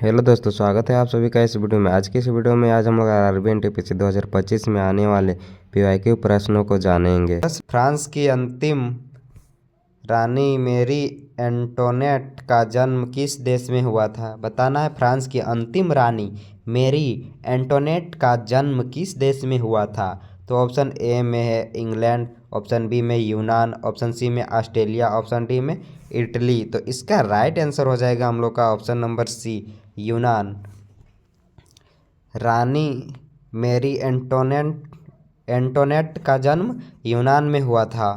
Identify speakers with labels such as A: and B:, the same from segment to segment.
A: Hello दोस्तों, स्वागत है आप सभी का इस वीडियो में। आज की इस वीडियो में आज हम लोग आरआरबी एनटीपीसी 2025 में आने वाले पीवाईक्यू प्रश्नों को जानेंगे। फ्रांस की अंतिम रानी मेरी एंटोनेट का जन्म किस देश में हुआ था? बताना है। फ्रांस की अंतिम रानी मेरी एंटोनेट का जन्म किस देश में हुआ था? तो ऑप्शन ए में है इंग्लैंड, ऑप्शन बी में यूनान, ऑप्शन सी में ऑस्ट्रेलिया, ऑप्शन डी में इटली। तो इसका राइट आंसर हो जाएगा हम लोग का ऑप्शन नंबर सी, यूनान। रानी मेरी एंटोनेट का जन्म यूनान में हुआ था।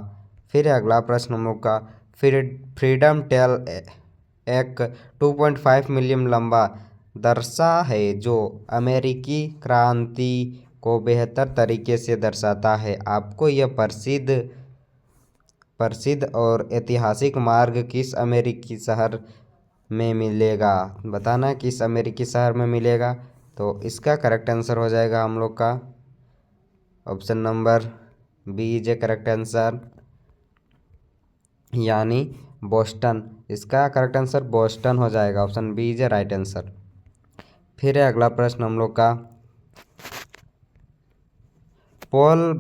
A: फिर अगला प्रश्न हम लोग का, फ्रीडम टेल एक 2.5 मिलियन लंबा दरसा है जो अमेरिकी क्रांति को बेहतर तरीके से दर्शाता है। आपको यह प्रसिद्ध और ऐतिहासिक मार्ग किस अमेरिकी शहर में मिलेगा? बताना है किस अमेरिकी शहर में मिलेगा। तो इसका करेक्ट आंसर हो जाएगा हम लोग का ऑप्शन नंबर बी जे करेक्ट आंसर, यानी बोस्टन। इसका करेक्ट आंसर बोस्टन हो जाएगा, ऑप्शन बी जे राइट आंसर। फिर है अगला प्रश्न हम लोग का, पॉल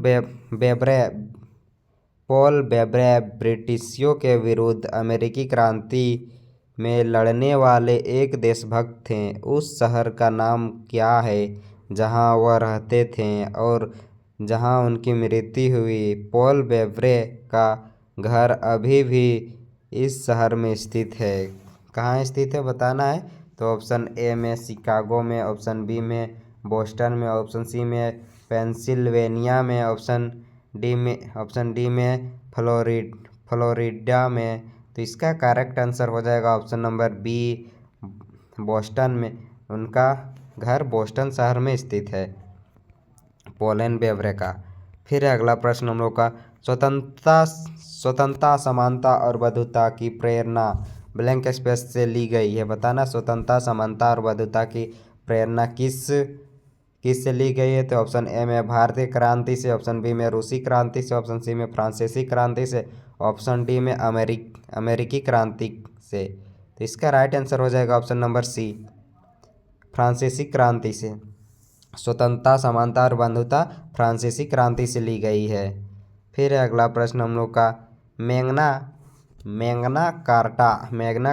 A: बेब्रे ब्रिटिशों के विरुद्ध अमेरिकी क्रांति में लड़ने वाले एक देशभक्त थे। उस शहर का नाम क्या है जहां वह रहते थे और जहां उनकी मृत्यु हुई? पॉल बेब्रे का घर अभी भी इस शहर में स्थित है। कहाँ स्थित है बताना है। तो ऑप्शन ए में शिकागो में, ऑप्शन बी में बोस्टन में, ऑप्शन सी में पेंसिल्वेनिया में, ऑप्शन डी में फ्लोरिडा में। तो इसका करेक्ट आंसर हो जाएगा ऑप्शन नंबर बी, बोस्टन में। उनका घर बोस्टन शहर में स्थित है, पॉल बेब्रे का। फिर अगला प्रश्न हम लोग का, स्वतंत्रता, समानता और बंधुता की प्रेरणा ब्लैंक स्पेस से ली गई है। बताना स्वतंत्रता, समानता और बंधुता की प्रेरणा किस से ली गई है? तो ऑप्शन ए में भारतीय क्रांति से, ऑप्शन बी में रूसी क्रांति से, ऑप्शन सी में फ्रांसीसी क्रांति से, ऑप्शन डी में अमेरिकी क्रांति से। तो इसका राइट आंसर हो जाएगा ऑप्शन नंबर सी, फ्रांसीसी क्रांति से। स्वतंत्रता, समानता और बंधुता फ्रांसीसी क्रांति से ली गई है। फिर अगला प्रश्न हम लोग का, मैग्ना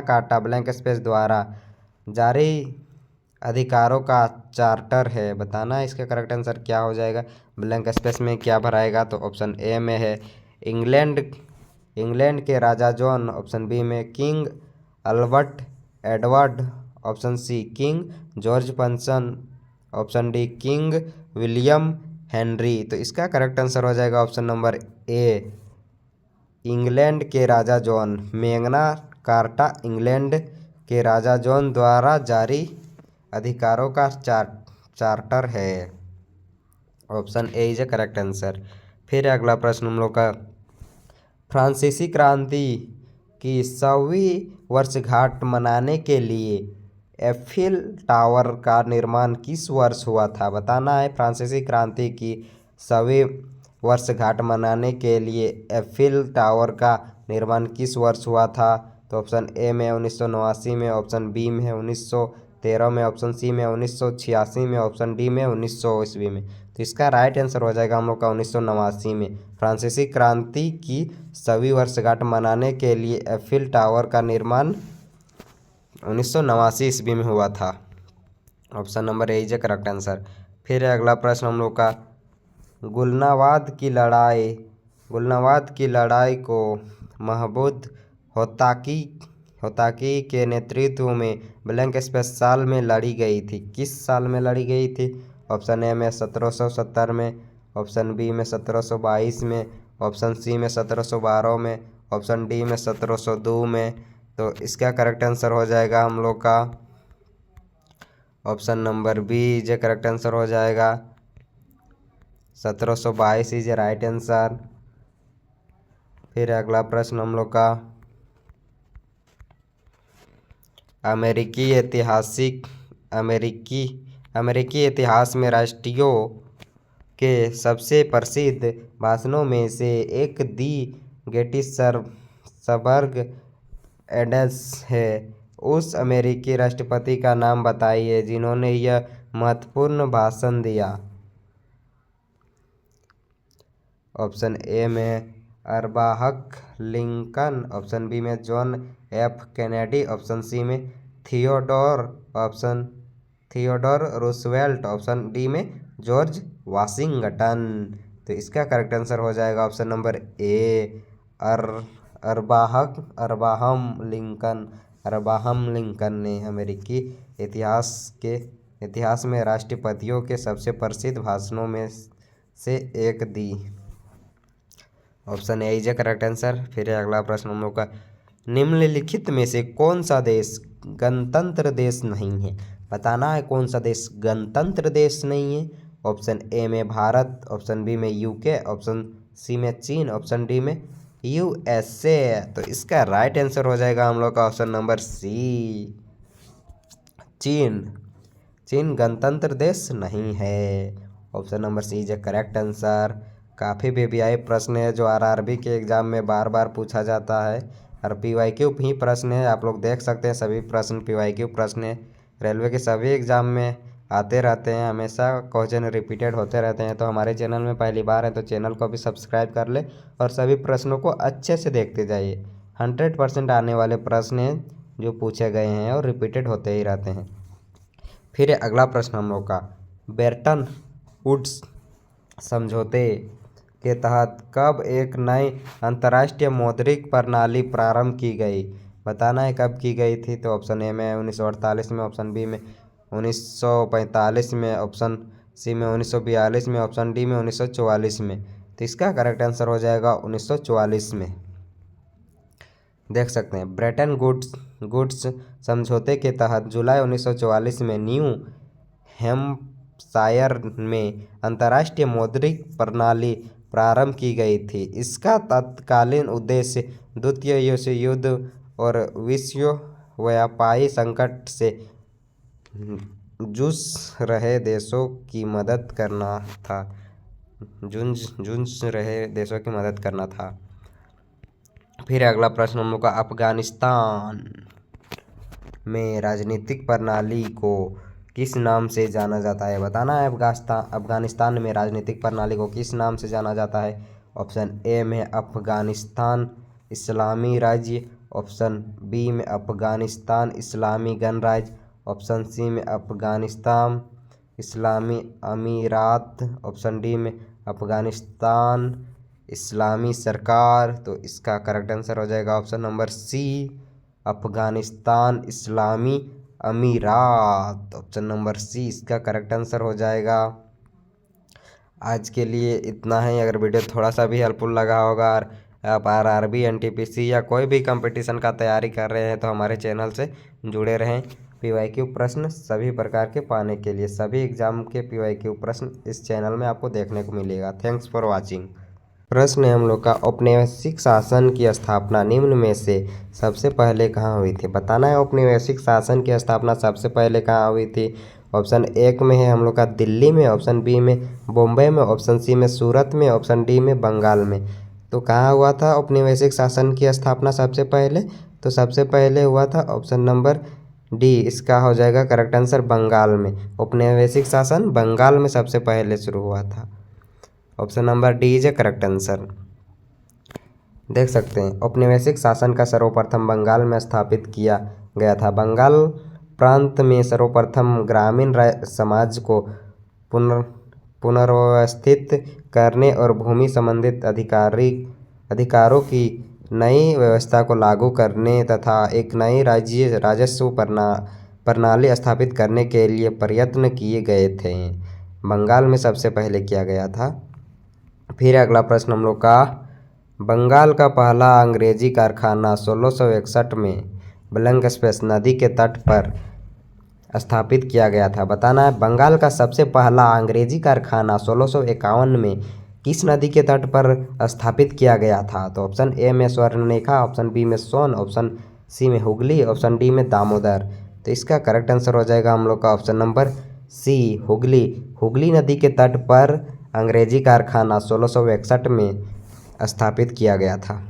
A: कार्टा ब्लैंक स्पेस द्वारा जारी अधिकारों का चार्टर है। बताना इसका करेक्ट आंसर क्या हो जाएगा। ब्लैंक स्पेस में क्या भराएगा? तो ऑप्शन ए में है इंग्लैंड के राजा जॉन, ऑप्शन बी में King Albert Edward, option C King George पंचम, option D King William Henry. तो इसका करेक्ट आंसर हो जाएगा ऑप्शन नंबर ए, इंग्लैंड के राजा जॉन। मैग्ना कार्टा इंग्लैंड के राजा जॉन द्वारा जारी अधिकारों का चार्टर है, option A is a correct answer. फिर अगला प्रश्न हम लोग का, फ्रांसीसी क्रांति की 100वीं वर्षगांठ मनाने के लिए एफिल टावर का निर्माण किस वर्ष हुआ था? बताना है। फ्रांसीसी क्रांति की 100वीं वर्षगांठ मनाने के लिए एफिल टावर का निर्माण किस वर्ष हुआ था? तो ऑप्शन ए में 1989 में, ऑप्शन बी में 1913 में, ऑप्शन सी में 1986 में, ऑप्शन डी में 1900 ईस्वी में। तो इसका राइट आंसर हो जाएगा हम लोग का 1989 में। फ्रांसीसी क्रांति की 100वीं वर्षगांठ मनाने के लिए एफिल टावर का निर्माण 1989 ईस्वी में हुआ था, option number A is correct answer. फिर अगला प्रश्न हम लोग का, गुलनाबाद की लड़ाई को महमूद होताकी के नेतृत्व में ब्लैंक स्पेस साल में लड़ी गई थी। किस साल में लड़ी गई थी? ऑप्शन ए में 1770 में, ऑप्शन बी में 1722 में, ऑप्शन सी में 1712 में, ऑप्शन डी में 1702 में। तो इसका करेक्ट आंसर हो जाएगा हम लोग का ऑप्शन नंबर बी जो करेक्ट आंसर हो जाएगा 1722 इज राइट आंसर। फिर अगला प्रश्न हम लोग का, अमेरिकी इतिहास में राष्ट्रपतियों के सबसे प्रसिद्ध भाषणों में से एक दी गेटिसबर्ग एड्रेस है। उस अमेरिकी राष्ट्रपति का नाम बताइए जिन्होंने यह महत्वपूर्ण भाषण दिया। ऑप्शन ए में अब्राहम लिंकन, ऑप्शन बी में John F Kennedy, option C में थियोडोर रूजवेल्ट, ऑप्शन डी में जॉर्ज वाशिंगटन। तो इसका करेक्ट आंसर हो जाएगा option number A Abraham Lincoln ने अमेरिकी इतिहास में राष्ट्रपतियों के सबसे प्रसिद्ध भाषणों में से एक दी। Option A is correct answer. फिर अगला प्रश्न हम लोग का, निम्नलिखित में से कौन सा देश गणतंत्र देश नहीं है? बताना है कौन सा देश गणतंत्र देश नहीं है। ऑप्शन ए में भारत, ऑप्शन बी में यूके, ऑप्शन सी में चीन, ऑप्शन डी में यूएसए। तो इसका राइट आंसर हो जाएगा हम लोग का ऑप्शन नंबर सी, चीन गणतंत्र देश नहीं है। Option number C is correct answer. काफ़ी वीवीआई प्रश्न है जो आरआरबी के एग्ज़ाम में बार बार पूछा जाता है और पीवाईक्यू ही प्रश्न है। आप लोग देख सकते हैं सभी प्रश्न पीवाईक्यू प्रश्न है। रेलवे के सभी एग्ज़ाम में आते रहते हैं, हमेशा क्वेश्चन रिपीटेड होते रहते हैं। तो हमारे चैनल में पहली बार है तो चैनल को भी सब्सक्राइब कर ले और सभी प्रश्नों को अच्छे से देखते जाइए। 100% आने वाले प्रश्न हैं जो पूछे गए हैं और रिपीटेड होते ही रहते हैं। फिर अगला प्रश्न हम लोग का, ब्रेटन वुड्स समझौते के तहत कब एक नई अंतर्राष्ट्रीय मौद्रिक प्रणाली प्रारंभ की गई? बताना है कब की गई थी। तो ऑप्शन ए में 1948 में, ऑप्शन बी में 1945 में, ऑप्शन सी में 1942 में, ऑप्शन डी में 1944 में। तो इसका करेक्ट आंसर हो जाएगा 1944 में। देख सकते हैं ब्रेटन वुड्स समझौते के तहत जुलाई 1944 में न्यू हैम्पशायर में अंतर्राष्ट्रीय मौद्रिक प्रणाली प्रारंभ की गई थी। इसका तत्कालीन उद्देश्य द्वितीय विश्व युद्ध और विश्व व्यापारी संकट से जूझ रहे देशों की मदद करना था। फिर अगला प्रश्न हम लोग का, अफगानिस्तान में राजनीतिक प्रणाली को किस नाम से जाना जाता है? बताना है अफगानिस्तान में राजनीतिक प्रणाली को किस नाम से जाना जाता है। ऑप्शन ए में अफगानिस्तान इस्लामी राज्य, ऑप्शन बी में अफगानिस्तान इस्लामी गणराज्य, ऑप्शन सी में अफगानिस्तान इस्लामी अमीरात, ऑप्शन डी में अफगानिस्तान इस्लामी सरकार। तो इसका करेक्ट आंसर हो जाएगा ऑप्शन नंबर सी, अफगानिस्तान इस्लामी अमीरात। ऑप्शन नंबर सी इसका करेक्ट आंसर हो जाएगा। आज के लिए इतना ही। अगर वीडियो थोड़ा सा भी हेल्पफुल लगा होगा और आप आरआरबी, एनटीपीसी या कोई भी कंपटीशन का तैयारी कर रहे हैं तो हमारे चैनल से जुड़े रहें। पीवाईक्यू प्रश्न सभी प्रकार के पाने के लिए सभी एग्जाम के पीवाईक्यू प्रश्न इस चैनल में आपको देखने को मिलेगा। Thanks for watching. प्रश्न है हम लोग का, औपनिवेशिक शासन की स्थापना निम्न में से सबसे पहले कहाँ हुई थी? बताना है औपनिवेशिक शासन की स्थापना सबसे पहले कहाँ हुई थी। ऑप्शन एक में है हम लोग का दिल्ली में, ऑप्शन बी में बॉम्बे में, ऑप्शन सी में सूरत में, ऑप्शन डी में बंगाल में। तो कहाँ हुआ था औपनिवेशिक शासन की स्थापना सबसे पहले? तो सबसे पहले हुआ था ऑप्शन नंबर डी, इसका हो जाएगा करेक्ट आंसर बंगाल में। औपनिवेशिक शासन बंगाल में सबसे पहले शुरू हुआ था। Option number D is a correct answer. देख सकते हैं औपनिवेशिक शासन का सर्वप्रथम बंगाल में स्थापित किया गया था। बंगाल प्रांत में सर्वप्रथम ग्रामीण समाज को पुनर्व्यवस्थित करने और भूमि संबंधित अधिकारों की नई व्यवस्था को लागू करने तथा एक नई राज्य राजस्व प्रणाली स्थापित करने के लिए प्रयत्न किए गए थे। बंगाल में सबसे पहले किया गया था। फिर अगला प्रश्न हम लोग का, बंगाल का पहला अंग्रेजी कारखाना 1661 में ब्लैंक स्पेस नदी के तट पर स्थापित किया गया था। बताना है बंगाल का सबसे पहला अंग्रेजी कारखाना 1651 में किस नदी के तट पर स्थापित किया गया था। तो ऑप्शन ए में स्वर्णरेखा, ऑप्शन बी में सोन, ऑप्शन सी में हुगली, ऑप्शन डी में दामोदर। तो इसका करेक्ट आंसर हो जाएगा हम लोग का ऑप्शन नंबर सी, हुगली नदी के तट पर अंग्रेजी कारखाना 1661 में स्थापित किया गया था।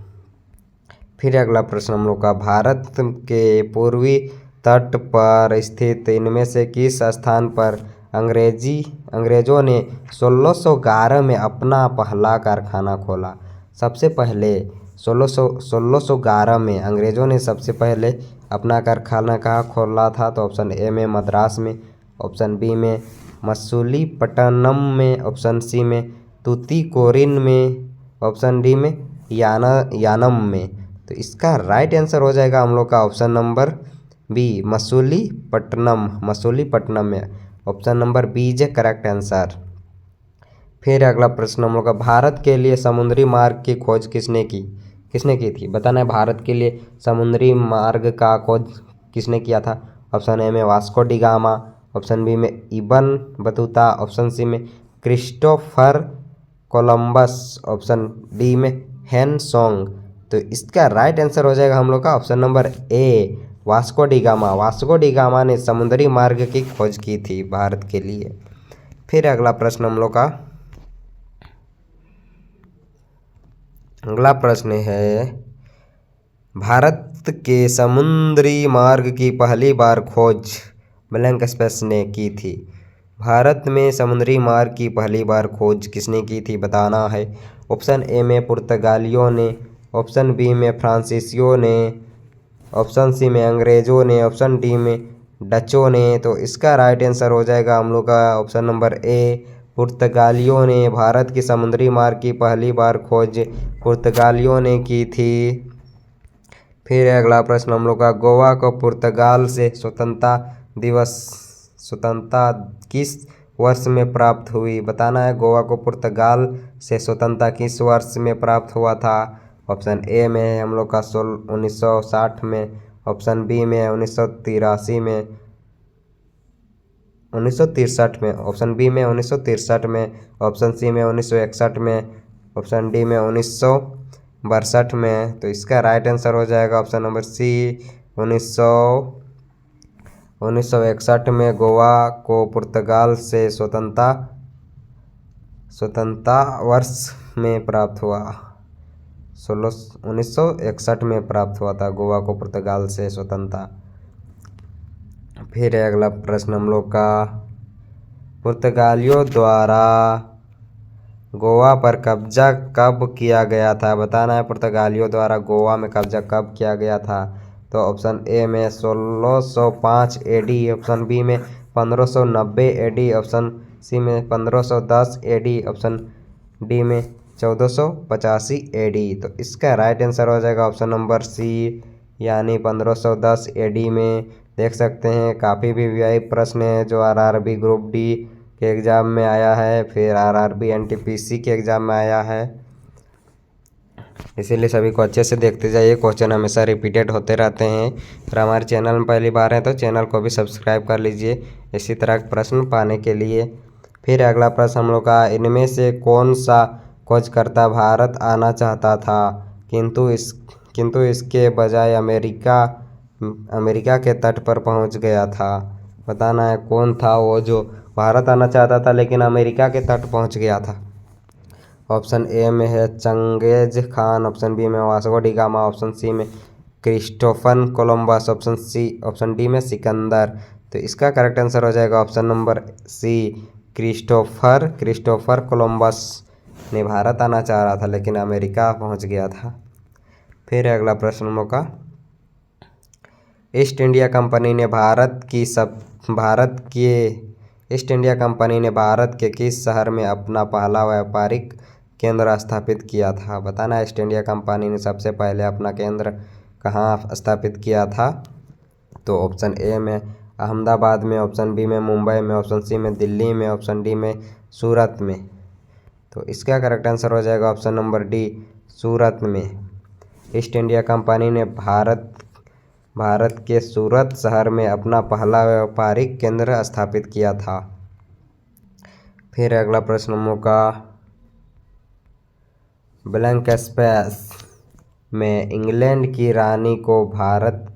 A: फिर अगला प्रश्न हम लोग का, भारत के पूर्वी तट पर स्थित इनमें से किस स्थान पर अंग्रेजों ने 1611 में अपना पहला कारखाना खोला? सबसे पहले 1611 में अंग्रेजों ने सबसे पहले अपना कारखाना कहाँ खोला था? तो ऑप्शन ए में मद्रास में, ऑप्शन बी में मसूलीपट्टनम में, ऑप्शन सी में तूतीकोरिन में, ऑप्शन डी में यानम में। तो इसका राइट आंसर हो जाएगा हम लोग का ऑप्शन नंबर बी, मसूलीपट्टनम में। Option number B is correct answer. फिर अगला प्रश्न हम लोग का, भारत के लिए समुद्री मार्ग की खोज किसने की थी? बताना है भारत के लिए समुद्री मार्ग का खोज किसने किया था? ऑप्शन ए में Vasco da Gama, option B में इबन बतूता, ऑप्शन सी में क्रिस्टोफर कोलंबस, ऑप्शन डी में हेन सोंग। तो इसका राइट आंसर हो जाएगा हम लोग का ऑप्शन नंबर ए, Vasco da gamma. Vasco da gamma ने समुद्री मार्ग की खोज की थी भारत के लिए। फिर अगला प्रश्न हम लोग का, अगला प्रश्न है, भारत के समुद्री मार्ग की पहली बार खोज ब्लैंक स्पेस ने की थी? भारत में समुद्री मार्ग की पहली बार खोज किसने की थी? बताना है। ऑप्शन ए में पुर्तगालियों ने, ऑप्शन बी में फ्रांसीसियों ने, ऑप्शन सी में अंग्रेजों ने, ऑप्शन डी में डचों ने। तो इसका राइट आंसर हो जाएगा हम लोग का ऑप्शन नंबर ए, पुर्तगालियों ने। भारत की समुद्री मार्ग की पहली बार खोज पुर्तगालियों ने की थी। फिर अगला प्रश्न हम लोग का, गोवा को पुर्तगाल से स्वतंत्रता किस वर्ष में प्राप्त हुई? बताना है। गोवा को पुर्तगाल से स्वतंत्रता किस वर्ष में प्राप्त हुआ था? ऑप्शन ए में है हम लोग का 1960 में, ऑप्शन बी में 1963 में, 1963 में, ऑप्शन बी में 1963 में, ऑप्शन सी में 1961 में, ऑप्शन डी में 1962 में। तो इसका राइट आंसर हो जाएगा ऑप्शन नंबर सी, 1961 में गोवा को पुर्तगाल से स्वतंत्रता वर्ष में प्राप्त हुआ। 1961 में प्राप्त हुआ था गोवा को पुर्तगाल से स्वतंत्रता। फिर अगला प्रश्न हम लोग का, पुर्तगालियों द्वारा गोवा पर कब्जा कब किया गया था? बताना है। पुर्तगालियों द्वारा गोवा में कब्जा कब किया गया था? तो ऑप्शन ए में 1605 एडी, ऑप्शन बी में 1590 एडी, ऑप्शन सी में 1510 एडी, ऑप्शन डी में 1485 एडी। तो इसका राइट आंसर हो जाएगा ऑप्शन नंबर सी, यानी 1510 एडी में। देख सकते हैं काफ़ी भी वीआई प्रश्न है जो आरआरबी ग्रुप डी के एग्ज़ाम में आया है, फिर आरआरबी एनटीपीसी के एग्ज़ाम में आया है, इसीलिए सभी को अच्छे से देखते जाइए। क्वेश्चन हमेशा रिपीटेड होते रहते हैं। फिर हमारे चैनल में पहली बार है तो चैनल को भी सब्सक्राइब कर लीजिए इसी तरह के प्रश्न पाने के लिए। फिर अगला प्रश्न हम लोग का, इनमें से कौन सा खोजकर्ता भारत आना चाहता था किंतु इसके बजाय अमेरिका के तट पर पहुंच गया था? बताना है कौन था वो जो भारत आना चाहता था लेकिन अमेरिका के तट पहुंच गया था? ऑप्शन ए में है चंगेज खान, ऑप्शन बी में Vasco da Gama, option C में क्रिस्टोफर कोलंबस, ऑप्शन डी में सिकंदर। तो इसका करेक्ट आंसर हो जाएगा option number C, Christopher Columbus ने भारत आना चाह रहा था लेकिन अमेरिका पहुंच गया था। फिर अगला प्रश्न हम लोग का, ईस्ट इंडिया कंपनी ने भारत के किस शहर में अपना पहला व्यापारिक केंद्र स्थापित किया था? बताना है। ईस्ट इंडिया कंपनी ने सबसे पहले अपना केंद्र कहाँ स्थापित किया था? तो ऑप्शन ए में अहमदाबाद में, ऑप्शन बी में मुंबई में, ऑप्शन सी में दिल्ली में, ऑप्शन डी में सूरत में। तो इसका करेक्ट आंसर हो जाएगा ऑप्शन नंबर डी, सूरत में। ईस्ट इंडिया कंपनी ने भारत के सूरत शहर में अपना पहला व्यापारिक केंद्र स्थापित किया था। फिर अगला प्रश्न हम लोग का, ब्लैंक स्पेस में इंग्लैंड की रानी को भारत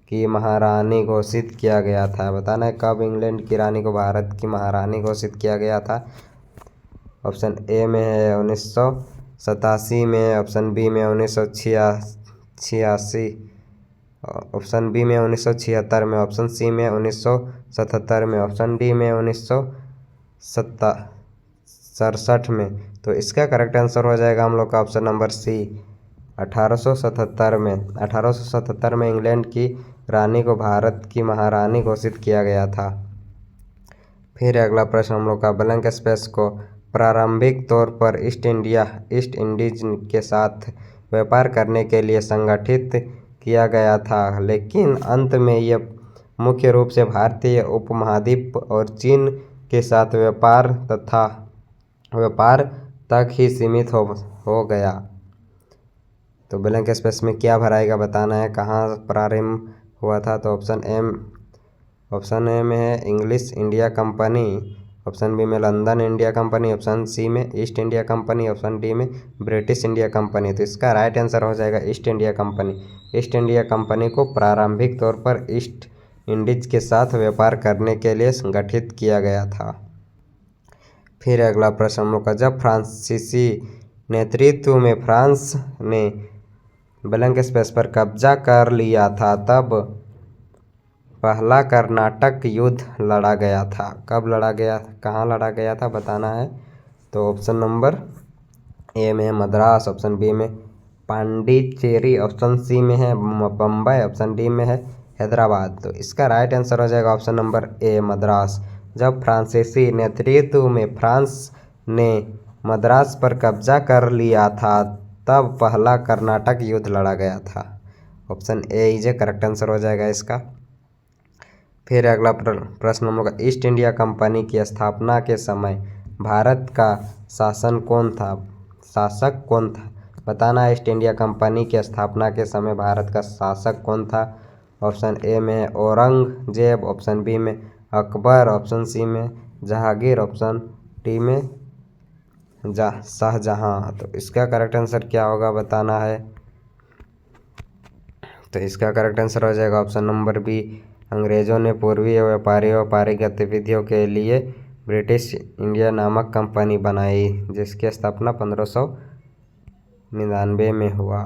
A: की महारानी घोषित किया गया था? बताना है कब इंग्लैंड की रानी को भारत की महारानी घोषित किया गया था? ऑप्शन ए में है 1987 में, ऑप्शन बी में 1986, ऑप्शन बी में 1976 में, ऑप्शन सी में 1977 में, ऑप्शन डी में 1967 में। तो इसका करेक्ट आंसर हो जाएगा हम लोग का ऑप्शन नंबर सी 1877 में। 1877 में इंग्लैंड की रानी को भारत की महारानी घोषित किया गया था। फिर अगला प्रश्न हम लोग का ब्लैंक स्पेस को प्रारंभिक तौर पर ईस्ट इंडीज के साथ व्यापार करने के लिए संगठित किया गया था, लेकिन अंत में यह मुख्य रूप से भारतीय उपमहाद्वीप और चीन के साथ व्यापार तक ही सीमित हो गया। तो ब्लैंक स्पेस में क्या भराएगा बताना है, कहाँ प्रारंभ हुआ था। तो ऑप्शन ए में है English India Company, option B में London India Company, option C में East India Company, option D में ब्रिटिश इंडिया कंपनी। तो इसका राइट आंसर हो जाएगा East India Company. East India company को प्रारंभिक तौर पर ईस्ट इंडीज के साथ व्यापार करने के लिए संगठित किया गया था। फिर अगला प्रश्न हम लोग का, जब फ्रांसीसी नेतृत्व में फ्रांस ने ब्लैंक स्पेस पर कब्जा कर लिया था, तब पहला कर्नाटक युद्ध लड़ा गया था। कब लड़ा गया, कहाँ लड़ा गया था बताना है। तो ऑप्शन नंबर ए में है मद्रास, ऑप्शन बी में पांडिचेरी, ऑप्शन सी में है बम्बई, ऑप्शन डी में है हैदराबाद। तो इसका राइट आंसर हो जाएगा ऑप्शन नंबर ए मद्रास। जब फ्रांसीसी नेतृत्व में फ्रांस ने मद्रास पर कब्जा कर लिया था, तब पहला कर्नाटक युद्ध लड़ा गया था। Option A is correct answer हो जाएगा इसका। फिर अगला प्रश्न हम लोग का, ईस्ट इंडिया कंपनी की स्थापना के समय भारत का शासक कौन था बताना है। ईस्ट इंडिया कंपनी की स्थापना के समय भारत का शासक कौन था। ऑप्शन ए में है औरंगजेब, ऑप्शन बी में अकबर, ऑप्शन सी में जहांगीर, ऑप्शन डी में शाहजहां। तो इसका करेक्ट आंसर क्या होगा बताना है। तो इसका करेक्ट आंसर हो जाएगा ऑप्शन नंबर बी। अंग्रेजों ने पूर्वी व्यापारिक गतिविधियों के लिए ब्रिटिश इंडिया नामक कंपनी बनाई, जिसकी स्थापना 1599 में हुआ।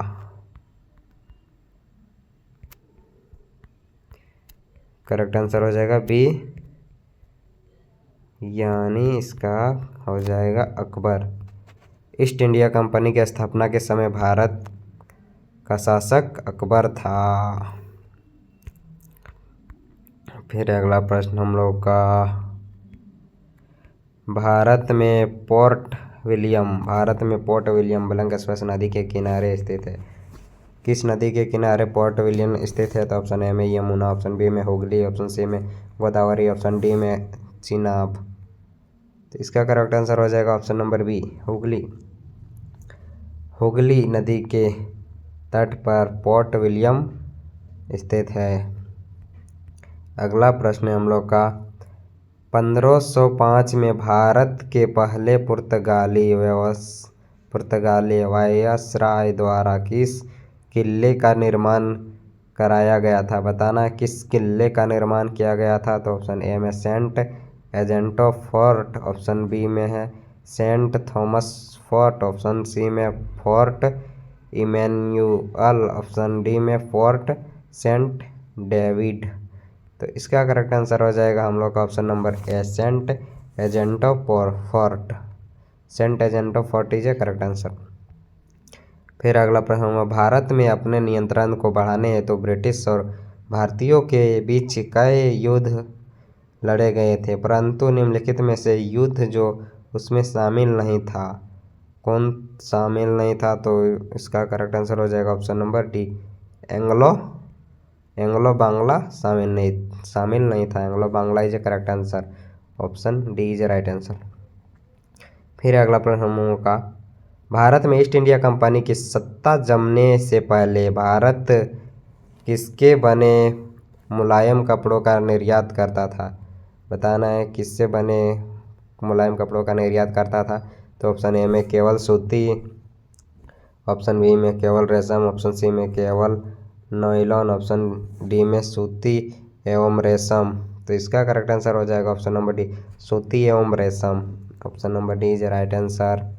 A: करेक्ट आंसर हो जाएगा बी, यानी इसका हो जाएगा अकबर। ईस्ट इंडिया कंपनी की स्थापना के समय भारत का शासक अकबर था। फिर अगला प्रश्न हम लोग का, भारत में पोर्ट विलियम ब्लैंक स्पेस नदी के किनारे स्थित है। किस नदी के किनारे पोर्ट विलियम स्थित है। तो ऑप्शन ए में यमुना, ऑप्शन बी में हुगली, ऑप्शन सी में गोदावरी, ऑप्शन डी में चिनाब। तो इसका करेक्ट आंसर हो जाएगा ऑप्शन नंबर बी हुगली नदी के तट पर पोर्ट विलियम स्थित है। अगला प्रश्न है हम लोग का, 1505 में भारत के पहले पुर्तगाली वायसराय द्वारा किस किले का निर्माण कराया गया था बताना है। किस किले का निर्माण किया गया था। तो ऑप्शन ए में सेंट एजेंटो फोर्ट, ऑप्शन बी में है saint Thomas fort, option C में फोर्ट इमैनुअल, ऑप्शन डी में फोर्ट सेंट डेविड। तो इसका करेक्ट आंसर हो जाएगा हम लोग का ऑप्शन नंबर ए सेंट एजेंटो फोर्ट। सेंट एजेंटो fort is a correct answer. फिर अगला प्रश्न, भारत में अपने नियंत्रण को बढ़ाने हेतु तो ब्रिटिश और भारतीयों के बीच कई युद्ध लड़े गए थे, परंतु निम्नलिखित में से युद्ध जो उसमें शामिल नहीं था, कौन शामिल नहीं था। तो इसका करेक्ट आंसर हो जाएगा option number D Anglo Bangla शामिल नहीं था। Anglo Bangla is a correct answer, option D is a right answer. फिर अगला प्रश्न हम लोगों का, भारत में ईस्ट इंडिया कंपनी की सत्ता जमने से पहले भारत किसके बने मुलायम कपड़ों का निर्यात करता था बताना है। किससे बने मुलायम कपड़ों का निर्यात करता था। तो ऑप्शन ए में केवल सूती, ऑप्शन बी में केवल रेशम, ऑप्शन सी में केवल नायलॉन, ऑप्शन डी में सूती एवं रेशम। तो इसका करेक्ट आंसर हो जाएगा ऑप्शन नंबर डी सूती एवं रेशम। Option number D is right answer.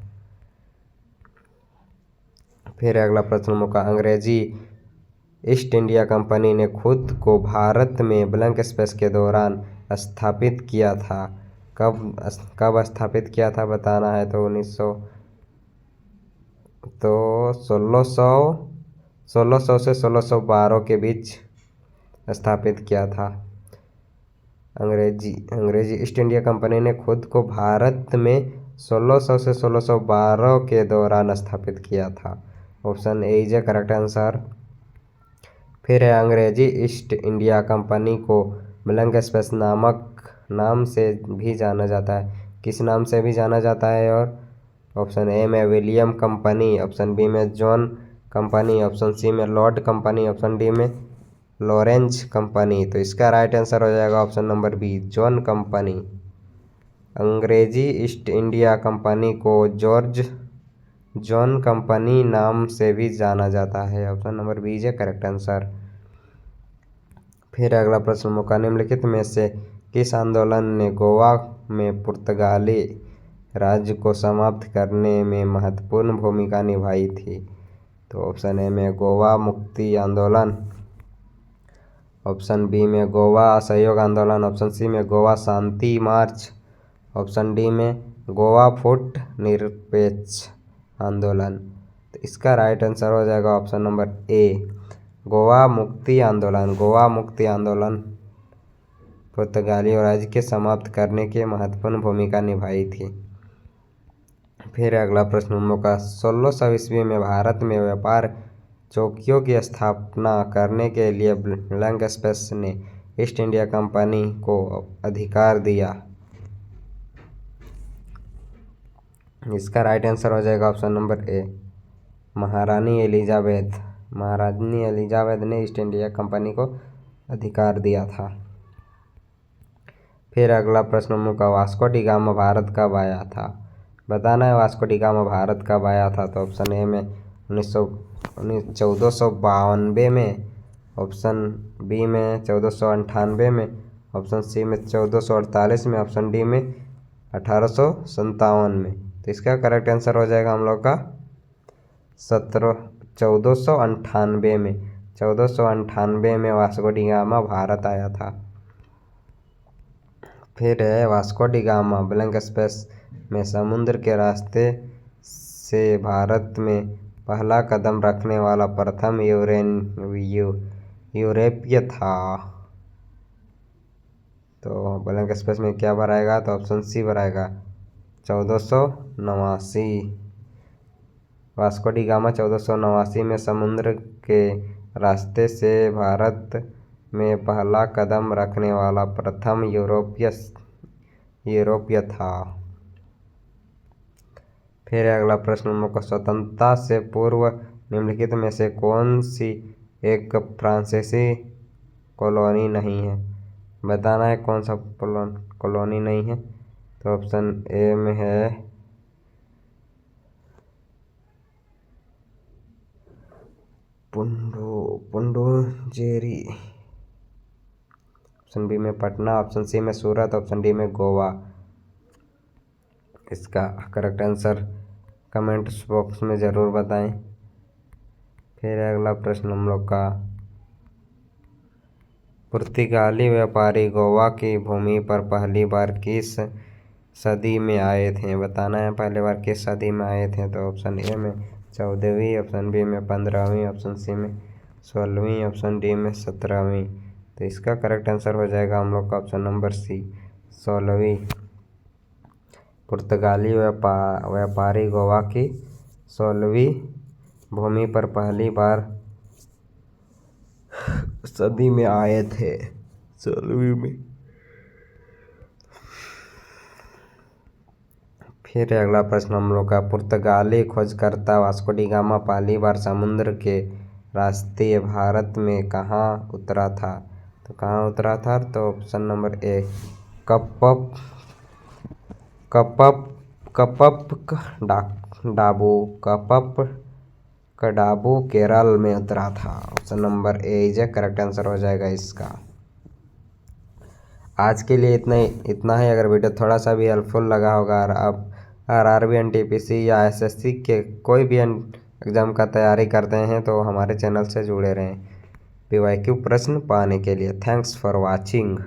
A: फिर अगला प्रश्न का, अंग्रेजी ईस्ट इंडिया कंपनी ने खुद को भारत में ब्लैंक स्पेस के दौरान स्थापित किया था? कब स्थापित किया था बताना है। तो 1600 से 1612 के बीच स्थापित किया था। अंग्रेजी ईस्ट इंडिया कंपनी ने खुद को भारत में 1600 से 1612 के दौरान स्थापित किया था। Option A is a correct answer. फिर है अंग्रेजी ईस्ट इंडिया कंपनी को ब्लैंक स्पेस नाम से भी जाना जाता है। किस नाम से भी जाना जाता है? और ऑप्शन ए में विलियम कंपनी, ऑप्शन बी में जॉन कंपनी, ऑप्शन सी में लॉर्ड कंपनी, ऑप्शन डी में लॉरेंज कंपनी। तो इसका राइट आंसर हो जाएगा option number B, John company. अंग्रेजी ईस्ट इंडिया कंपनी को जॉन कंपनी नाम से भी जाना जाता है। Option number B is a correct answer. फिर अगला प्रश्न मौका, निम्नलिखित में से किस आंदोलन ने गोवा में पुर्तगाली राज्य को समाप्त करने में महत्वपूर्ण भूमिका निभाई थी? तो ऑप्शन ए में गोवा मुक्ति आंदोलन, ऑप्शन बी में गोवा असहयोग आंदोलन, ऑप्शन सी में गोवा शांति मार्च, ऑप्शन डी में गोवा फुट निरपेक्ष आंदोलन। तो इसका राइट आंसर हो जाएगा ऑप्शन नंबर ए, गोवा मुक्ति आंदोलन। गोवा मुक्ति आंदोलन पुर्तगाली राज्य के समाप्त करने की महत्वपूर्ण भूमिका निभाई थी। फिर अगला प्रश्न मौका, 1600 ईस्वी में भारत में व्यापार चौकियों की स्थापना करने के लिए ब्लैंक स्पेस ने ईस्ट इंडिया कंपनी को अधिकार दिया? इसका राइट आंसर हो जाएगा ऑप्शन नंबर ए, महारानी एलिजाबेथ ने ईस्ट इंडिया कंपनी को अधिकार दिया था। फिर अगला प्रश्न मौका, वास्को डी गामा भारत कब आया था? बताना है वास्को डी गामा भारत कब आया था। तो ऑप्शन ए में 1492 में, ऑप्शन बी में 1498 में, ऑप्शन सी में 1448 में, ऑप्शन डी में 1857 में। तो इसका करेक्ट आंसर हो जाएगा हम लोग का 1498 में। 1498 में वास्को डी गामा भारत आया था। फिर है Vasco da gamma blank space में समुद्र के रास्ते से भारत में पहला कदम रखने वाला प्रथम यूरोपीय था। तो ब्लैंक स्पेस में क्या भराएगा? तो ऑप्शन सी भराएगा 1489। वास्को डी गामा 1489 में समुद्र के रास्ते से भारत में पहला कदम रखने वाला प्रथम यूरोपीय था। फिर अगला प्रश्न मौका, स्वतंत्रता से पूर्व निम्नलिखित में से कौन सी एक फ्रांसीसी कॉलोनी नहीं है? बताना है कौन सा कॉलोनी नहीं है। तो ऑप्शन ए में है पुडुचेरी, ऑप्शन बी में पटना, ऑप्शन सी में सूरत, ऑप्शन डी में गोवा। इसका करेक्ट आंसर कमेंट बॉक्स में ज़रूर बताएं। फिर अगला प्रश्न हम लोग का, पुर्तगाली व्यापारी गोवा की भूमि पर पहली बार किस सदी में आए थे? बताना है पहली बार किस सदी में आए थे। तो ऑप्शन ए में 14वीं, ऑप्शन बी में 15वीं, ऑप्शन सी में 16वीं, ऑप्शन डी में 17वीं। तो इसका करेक्ट आंसर हो जाएगा हम लोग का ऑप्शन नंबर सी, 16वीं। पुर्तगाली व्यापारी गोवा की 16वीं भूमि पर पहली बार सदी में आए थे, 16वीं में। फिर अगला प्रश्न हम लोग का, पुर्तगाली खोजकर्ता वास्को डी गामा पहली बार समुद्र के रास्ते भारत में कहाँ उतरा था? तो कहाँ उतरा था? तो ऑप्शन नंबर ए, कडाबू केरल में उतरा था। Option number A is correct answer हो जाएगा इसका। आज के लिए इतना ही। अगर वीडियो थोड़ा सा भी हेल्पफुल लगा होगा और आप आरआरबी, एनटीपीसी या एसएससी के कोई भी एग्ज़ाम का तैयारी करते हैं तो हमारे चैनल से जुड़े रहें। PYQ प्रश्न पाने के लिए। Thanks for watching.